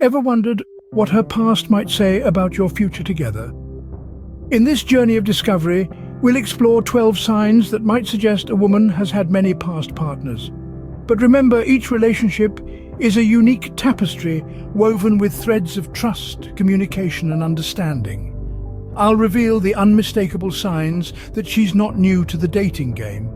Ever wondered what her past might say about your future together? In this journey of discovery, we'll explore 12 signs that might suggest a woman has had many past partners. But remember, each relationship is a unique tapestry woven with threads of trust, communication, and understanding. I'll reveal the unmistakable signs that she's not new to the dating game.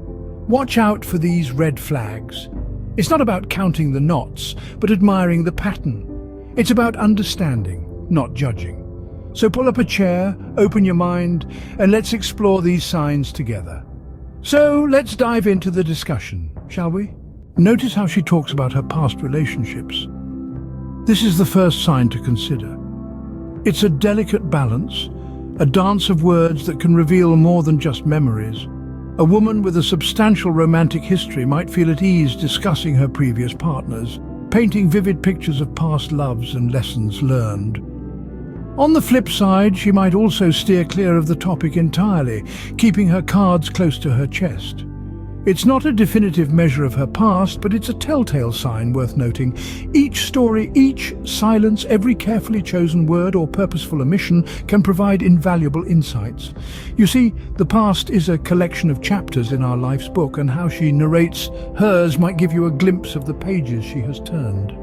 Watch out for these red flags. It's not about counting the knots, but admiring the pattern. It's about understanding, not judging. So pull up a chair, open your mind, and let's explore these signs together. So let's dive into the discussion, shall we? Notice how she talks about her past relationships. This is the first sign to consider. It's a delicate balance, a dance of words that can reveal more than just memories. A woman with a substantial romantic history might feel at ease discussing her previous partners, painting vivid pictures of past loves and lessons learned. On the flip side, she might also steer clear of the topic entirely, keeping her cards close to her chest. It's not a definitive measure of her past, but it's a telltale sign worth noting. Each story, each silence, every carefully chosen word or purposeful omission can provide invaluable insights. You see, the past is a collection of chapters in our life's book, and how she narrates hers might give you a glimpse of the pages she has turned.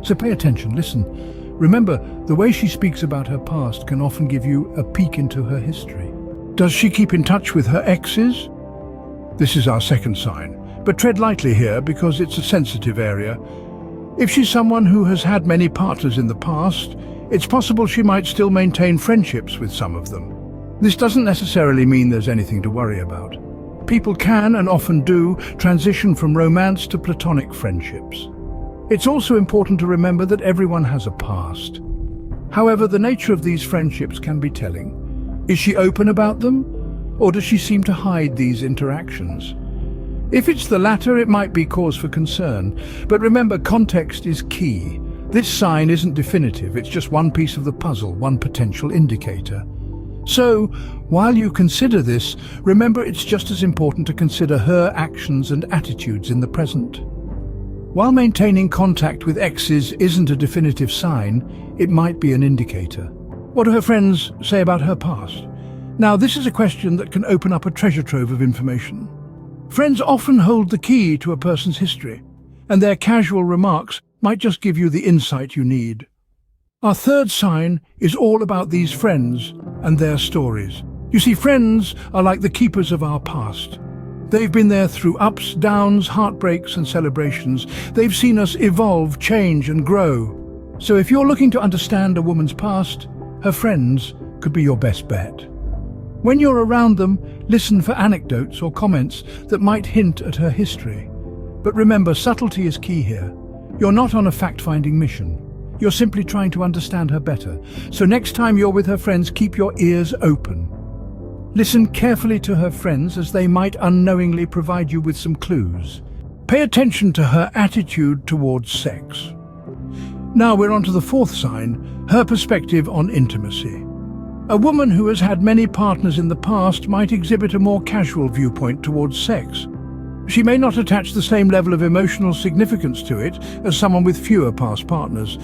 So pay attention, listen. Remember, the way she speaks about her past can often give you a peek into her history. Does she keep in touch with her exes? This is our second sign, but tread lightly here because it's a sensitive area. If she's someone who has had many partners in the past, it's possible she might still maintain friendships with some of them. This doesn't necessarily mean there's anything to worry about. People can, and often do, transition from romance to platonic friendships. It's also important to remember that everyone has a past. However, the nature of these friendships can be telling. Is she open about them? Or does she seem to hide these interactions? If it's the latter, it might be cause for concern. But remember, context is key. This sign isn't definitive, it's just one piece of the puzzle, one potential indicator. So, while you consider this, remember it's just as important to consider her actions and attitudes in the present. While maintaining contact with exes isn't a definitive sign, it might be an indicator. What do her friends say about her past? Now, this is a question that can open up a treasure trove of information. Friends often hold the key to a person's history, and their casual remarks might just give you the insight you need. Our third sign is all about these friends and their stories. You see, friends are like the keepers of our past. They've been there through ups, downs, heartbreaks, and celebrations. They've seen us evolve, change, and grow. So if you're looking to understand a woman's past, her friends could be your best bet. When you're around them, listen for anecdotes or comments that might hint at her history. But remember, subtlety is key here. You're not on a fact-finding mission. You're simply trying to understand her better. So next time you're with her friends, keep your ears open. Listen carefully to her friends, as they might unknowingly provide you with some clues. Pay attention to her attitude towards sex. Now we're on to the fourth sign, her perspective on intimacy. A woman who has had many partners in the past might exhibit a more casual viewpoint towards sex. She may not attach the same level of emotional significance to it as someone with fewer past partners.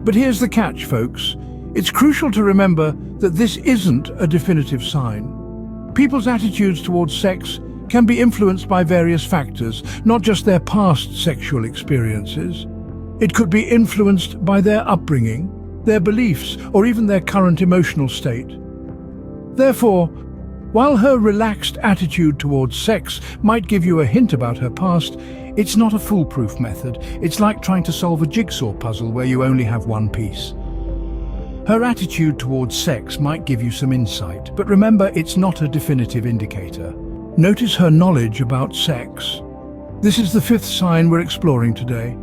But here's the catch, folks. It's crucial to remember that this isn't a definitive sign. People's attitudes towards sex can be influenced by various factors, not just their past sexual experiences. It could be influenced by their upbringing, their beliefs, or even their current emotional state. Therefore, while her relaxed attitude towards sex might give you a hint about her past, it's not a foolproof method. It's like trying to solve a jigsaw puzzle where you only have one piece. Her attitude towards sex might give you some insight, but remember, it's not a definitive indicator. Notice her knowledge about sex. This is the fifth sign we're exploring today.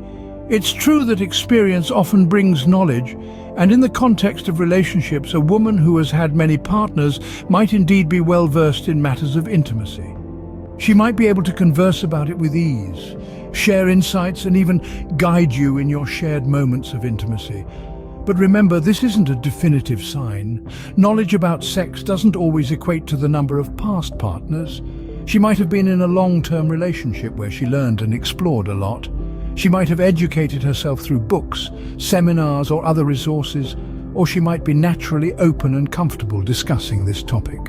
It's true that experience often brings knowledge, and in the context of relationships, a woman who has had many partners might indeed be well versed in matters of intimacy. She might be able to converse about it with ease, share insights, and even guide you in your shared moments of intimacy. But remember, this isn't a definitive sign. Knowledge about sex doesn't always equate to the number of past partners. She might have been in a long-term relationship where she learned and explored a lot. She might have educated herself through books, seminars, or other resources, or she might be naturally open and comfortable discussing this topic.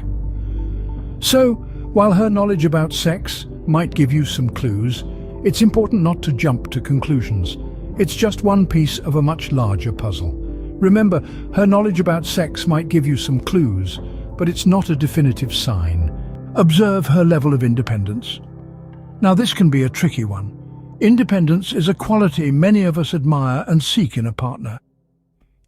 So, while her knowledge about sex might give you some clues, it's important not to jump to conclusions. It's just one piece of a much larger puzzle. Remember, her knowledge about sex might give you some clues, but it's not a definitive sign. Observe her level of independence. Now, this can be a tricky one. Independence is a quality many of us admire and seek in a partner.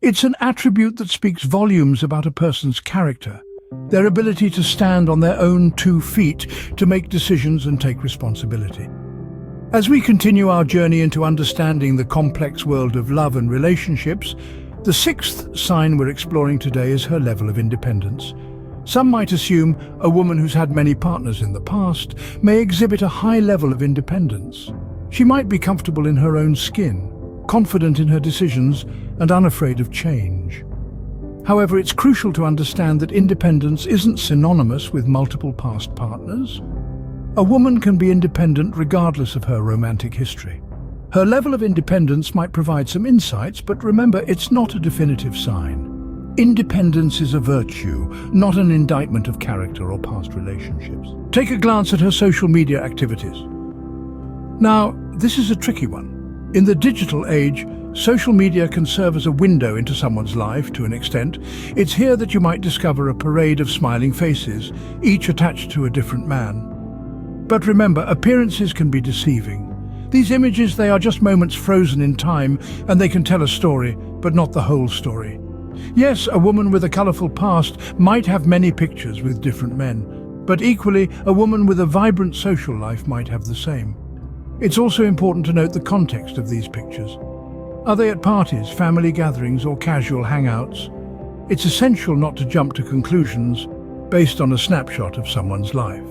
It's an attribute that speaks volumes about a person's character, their ability to stand on their own 2 feet, to make decisions and take responsibility. As we continue our journey into understanding the complex world of love and relationships, the 6th sign we're exploring today is her level of independence. Some might assume a woman who's had many partners in the past may exhibit a high level of independence. She might be comfortable in her own skin, confident in her decisions, and unafraid of change. However, it's crucial to understand that independence isn't synonymous with multiple past partners. A woman can be independent regardless of her romantic history. Her level of independence might provide some insights, but remember, it's not a definitive sign. Independence is a virtue, not an indictment of character or past relationships. Take a glance at her social media activities. Now, this is a tricky one. In the digital age, social media can serve as a window into someone's life to an extent. It's here that you might discover a parade of smiling faces, each attached to a different man. But remember, appearances can be deceiving. These images, they are just moments frozen in time, and they can tell a story, but not the whole story. Yes, a woman with a colourful past might have many pictures with different men, but equally, a woman with a vibrant social life might have the same. It's also important to note the context of these pictures. Are they at parties, family gatherings, or casual hangouts? It's essential not to jump to conclusions based on a snapshot of someone's life.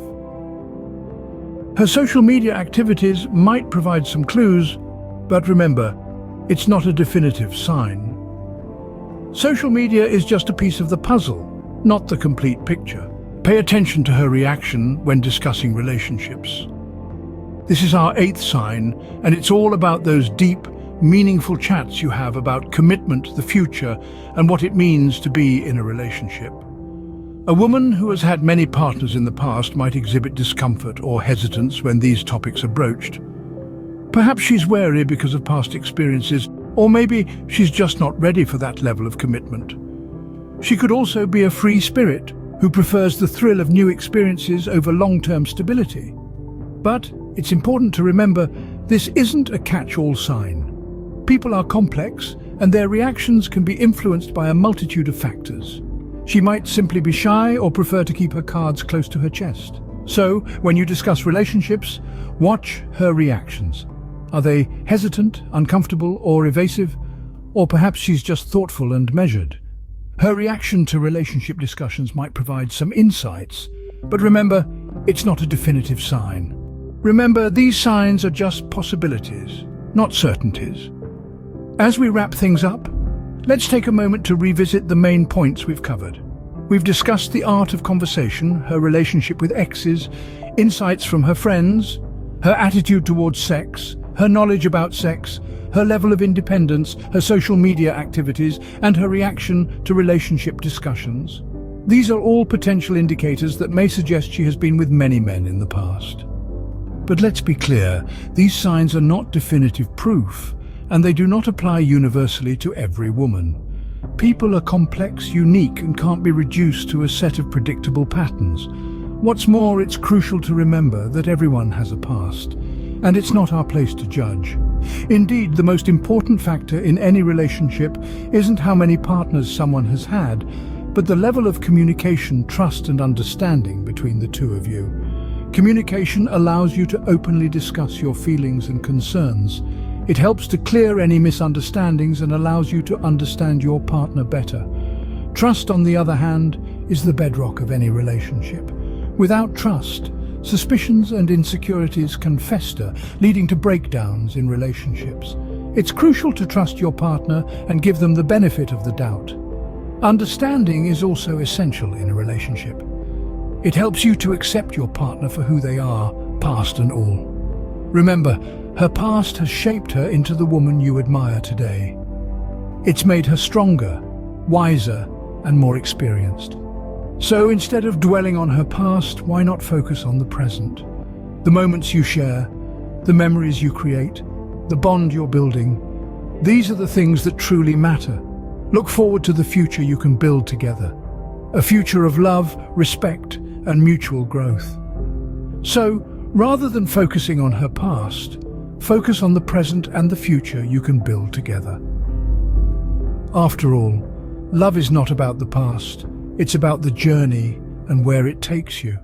Her social media activities might provide some clues, but remember, it's not a definitive sign. Social media is just a piece of the puzzle, not the complete picture. Pay attention to her reaction when discussing relationships. This is our 8th sign, and it's all about those deep, meaningful chats you have about commitment, the future, and what it means to be in a relationship. A woman who has had many partners in the past might exhibit discomfort or hesitance when these topics are broached. Perhaps she's wary because of past experiences, or maybe she's just not ready for that level of commitment. She could also be a free spirit who prefers the thrill of new experiences over long-term stability. But it's important to remember, this isn't a catch-all sign. People are complex, and their reactions can be influenced by a multitude of factors. She might simply be shy or prefer to keep her cards close to her chest. So, when you discuss relationships, watch her reactions. Are they hesitant, uncomfortable, or evasive? Or perhaps she's just thoughtful and measured. Her reaction to relationship discussions might provide some insights, but remember, it's not a definitive sign. Remember, these signs are just possibilities, not certainties. As we wrap things up, let's take a moment to revisit the main points we've covered. We've discussed the art of conversation, her relationship with exes, insights from her friends, her attitude towards sex, her knowledge about sex, her level of independence, her social media activities, and her reaction to relationship discussions. These are all potential indicators that may suggest she has been with many men in the past. But let's be clear, these signs are not definitive proof, and they do not apply universally to every woman. People are complex, unique, and can't be reduced to a set of predictable patterns. What's more, it's crucial to remember that everyone has a past, and it's not our place to judge. Indeed, the most important factor in any relationship isn't how many partners someone has had, but the level of communication, trust, and understanding between the two of you. Communication allows you to openly discuss your feelings and concerns. It helps to clear any misunderstandings and allows you to understand your partner better. Trust, on the other hand, is the bedrock of any relationship. Without trust, suspicions and insecurities can fester, leading to breakdowns in relationships. It's crucial to trust your partner and give them the benefit of the doubt. Understanding is also essential in a relationship. It helps you to accept your partner for who they are, past and all. Remember, Her past has shaped her into the woman you admire today. It's made her stronger, wiser, and more experienced. So instead of dwelling on her past, why not focus on the present? The moments you share, the memories you create, the bond you're building. These are the things that truly matter. Look forward to the future you can build together. A future of love, respect, and mutual growth. So, rather than focusing on her past, focus on the present and the future you can build together. After all, love is not about the past. It's about the journey and where it takes you.